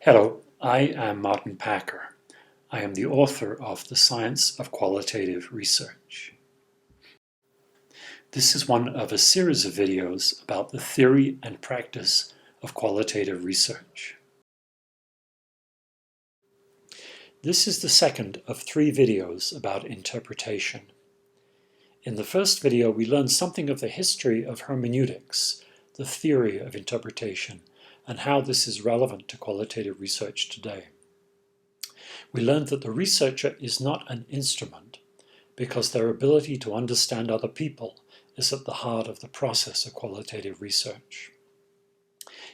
Hello, I am Martin Packer. I am the author of The Science of Qualitative Research. This is one of a series of videos about the theory and practice of qualitative research. This is the second of 3 videos about interpretation. In the first video, we learned something of the history of hermeneutics, the theory of interpretation, and how this is relevant to qualitative research today. We learned that the researcher is not an instrument because their ability to understand other people is at the heart of the process of qualitative research.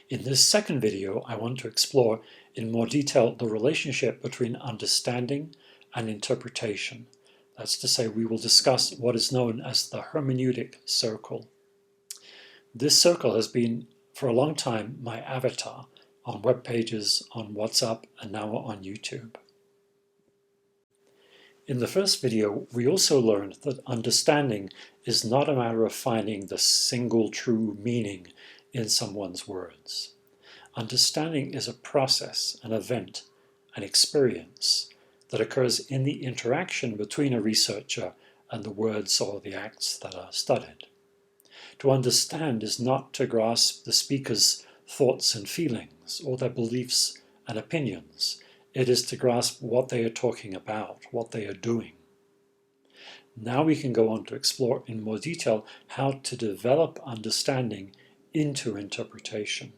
In this second video, I want to explore in more detail the relationship between understanding and interpretation. That's to say, we will discuss what is known as the hermeneutic circle. This circle has been, for a long time, my avatar on web pages, on WhatsApp, and now on YouTube. In the first video, we also learned that understanding is not a matter of finding the single true meaning in someone's words. Understanding is a process, an event, an experience that occurs in the interaction between a researcher and the words or the acts that are studied. To understand is not to grasp the speaker's thoughts and feelings or their beliefs and opinions. It is to grasp what they are talking about, what they are doing. Now we can go on to explore in more detail how to develop understanding into interpretation.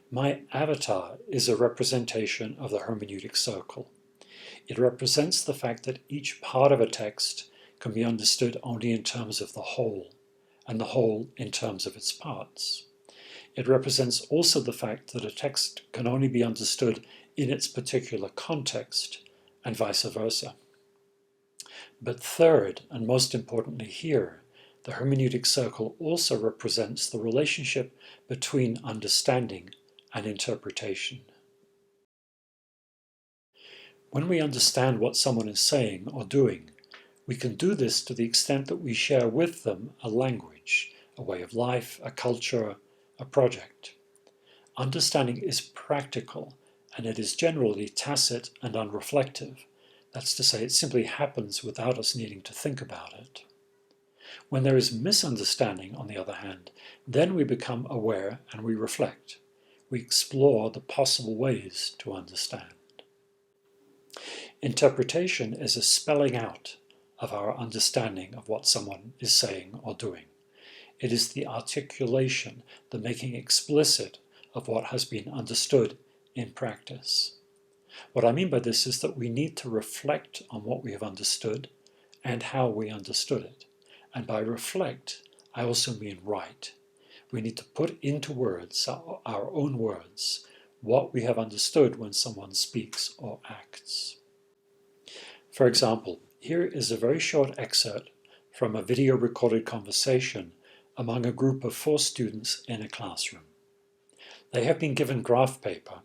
My avatar is a representation of the hermeneutic circle. It represents the fact that each part of a text can be understood only in terms of the whole, and the whole in terms of its parts. It represents also the fact that a text can only be understood in its particular context, and vice versa. But third, and most importantly here, the hermeneutic circle also represents the relationship between understanding and interpretation. When we understand what someone is saying or doing, we can do this to the extent that we share with them a language, a way of life, a culture, a project. Understanding is practical, and it is generally tacit and unreflective. That's to say, it simply happens without us needing to think about it. When there is misunderstanding, on the other hand, then we become aware and we reflect. We explore the possible ways to understand. Interpretation is a spelling out of our understanding of what someone is saying or doing. It is the articulation, the making explicit of what has been understood in practice. What I mean by this is that we need to reflect on what we have understood and how we understood it. And by reflect, I also mean write. We need to put into words, our own words, what we have understood when someone speaks or acts. For example, here is a very short excerpt from a video recorded conversation among a group of 4 students in a classroom. They have been given graph paper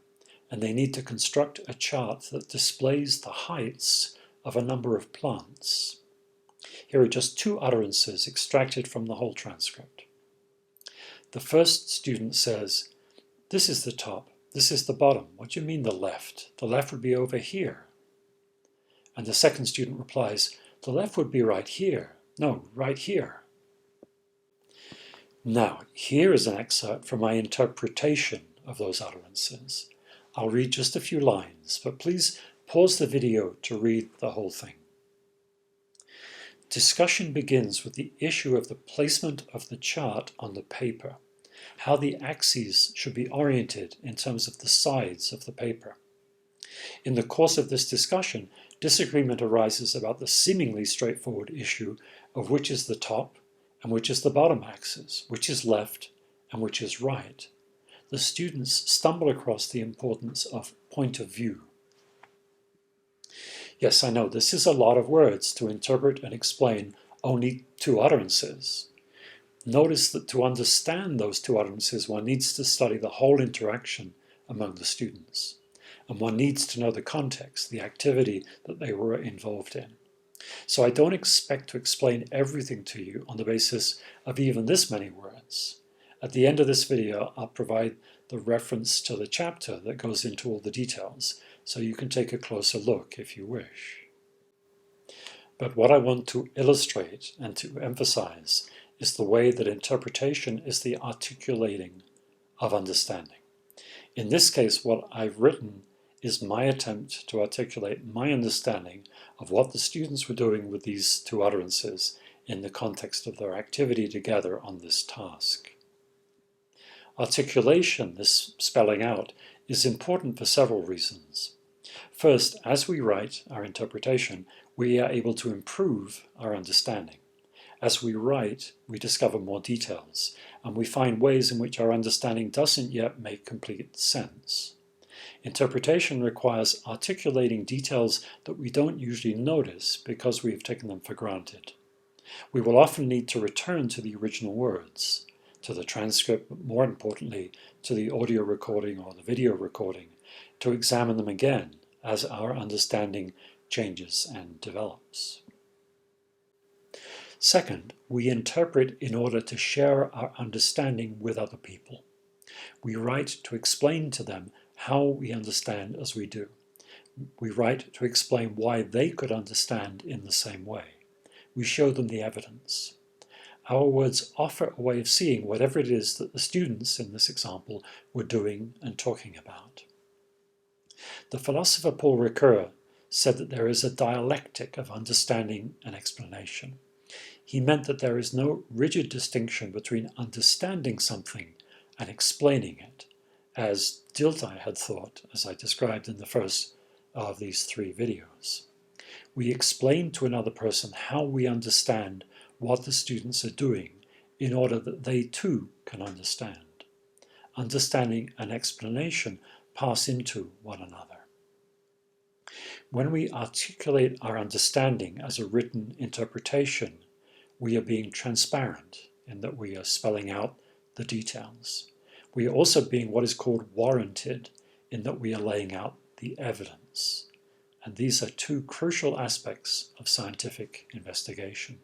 and they need to construct a chart that displays the heights of a number of plants. Here are just 2 utterances extracted from the whole transcript. The first student says, "This is the top, this is the bottom. What do you mean the left? The left would be over here." And the second student replies, "The left would be right here. No, right here." Now, here is an excerpt from my interpretation of those utterances. I'll read just a few lines, but please pause the video to read the whole thing. Discussion begins with the issue of the placement of the chart on the paper, how the axes should be oriented in terms of the sides of the paper. In the course of this discussion, disagreement arises about the seemingly straightforward issue of which is the top and which is the bottom axis, which is left and which is right. The students stumble across the importance of point of view. Yes, I know, this is a lot of words to interpret and explain only two utterances. Notice that to understand those two utterances, one needs to study the whole interaction among the students. And one needs to know the context, the activity that they were involved in. So I don't expect to explain everything to you on the basis of even this many words. At the end of this video, I'll provide the reference to the chapter that goes into all the details, so you can take a closer look if you wish. But what I want to illustrate and to emphasize is the way that interpretation is the articulating of understanding. In this case, what I've written is my attempt to articulate my understanding of what the students were doing with these two utterances in the context of their activity together on this task. Articulation, this spelling out, is important for several reasons. First, as we write our interpretation, we are able to improve our understanding. As we write, we discover more details, and we find ways in which our understanding doesn't yet make complete sense. Interpretation requires articulating details that we don't usually notice because we have taken them for granted. We will often need to return to the original words, to the transcript, but more importantly, to the audio recording or the video recording, to examine them again as our understanding changes and develops. Second, we interpret in order to share our understanding with other people. We write to explain to them how we understand as we do. We write to explain why they could understand in the same way. We show them the evidence. Our words offer a way of seeing whatever it is that the students in this example were doing and talking about. The philosopher Paul Ricoeur said that there is a dialectic of understanding and explanation. He meant that there is no rigid distinction between understanding something and explaining it, as Dilthey had thought, as I described in the first of these 3 videos. We explain to another person how we understand what the students are doing in order that they too can understand. Understanding and explanation pass into one another. When we articulate our understanding as a written interpretation, we are being transparent in that we are spelling out the details. We are also being what is called warranted in that we are laying out the evidence. And these are 2 crucial aspects of scientific investigation.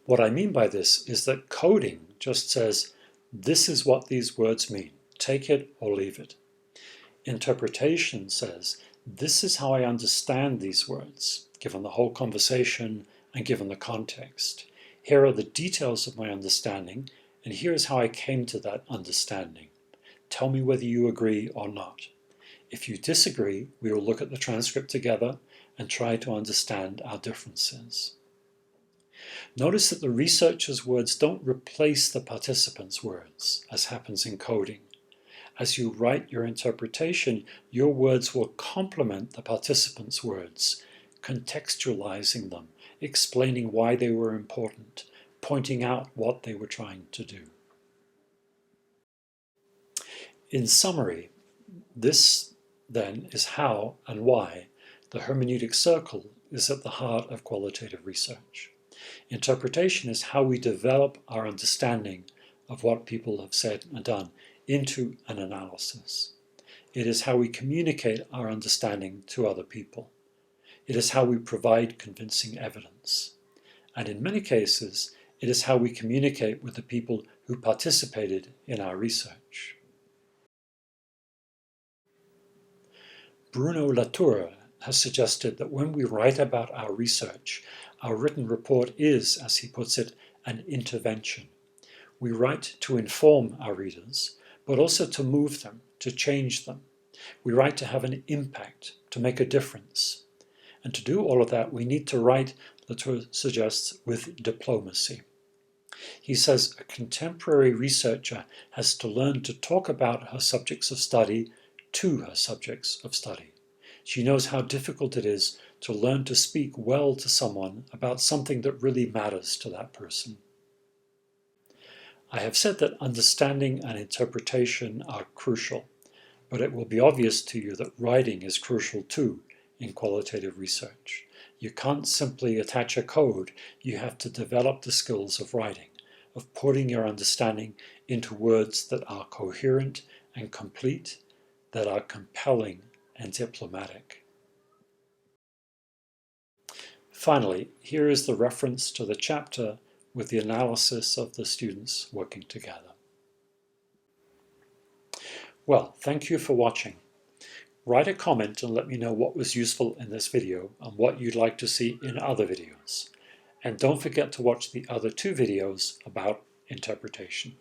What I mean by this is that coding just says, this is what these words mean, take it or leave it. Interpretation says, this is how I understand these words, given the whole conversation and given the context. Here are the details of my understanding, and here is how I came to that understanding. Tell me whether you agree or not. If you disagree, we will look at the transcript together and try to understand our differences. Notice that the researcher's words don't replace the participant's words, as happens in coding. As you write your interpretation, your words will complement the participant's words, contextualizing them, explaining why they were important, pointing out what they were trying to do. In summary, this then is how and why the hermeneutic circle is at the heart of qualitative research. Interpretation is how we develop our understanding of what people have said and done into an analysis. It is how we communicate our understanding to other people. It is how we provide convincing evidence. And in many cases, it is how we communicate with the people who participated in our research. Bruno Latour has suggested that when we write about our research, our written report is, as he puts it, an intervention. We write to inform our readers, but also to move them, to change them. We write to have an impact, to make a difference. And to do all of that, we need to write, Latour suggests, with diplomacy. He says a contemporary researcher has to learn to talk about her subjects of study to her subjects of study. She knows how difficult it is to learn to speak well to someone about something that really matters to that person. I have said that understanding and interpretation are crucial, but it will be obvious to you that writing is crucial too in qualitative research. You can't simply attach a code, you have to develop the skills of writing, of putting your understanding into words that are coherent and complete, that are compelling and diplomatic. Finally, here is the reference to the chapter with the analysis of the students working together. Well, thank you for watching. Write a comment and let me know what was useful in this video and what you'd like to see in other videos. And don't forget to watch the other 2 videos about interpretation.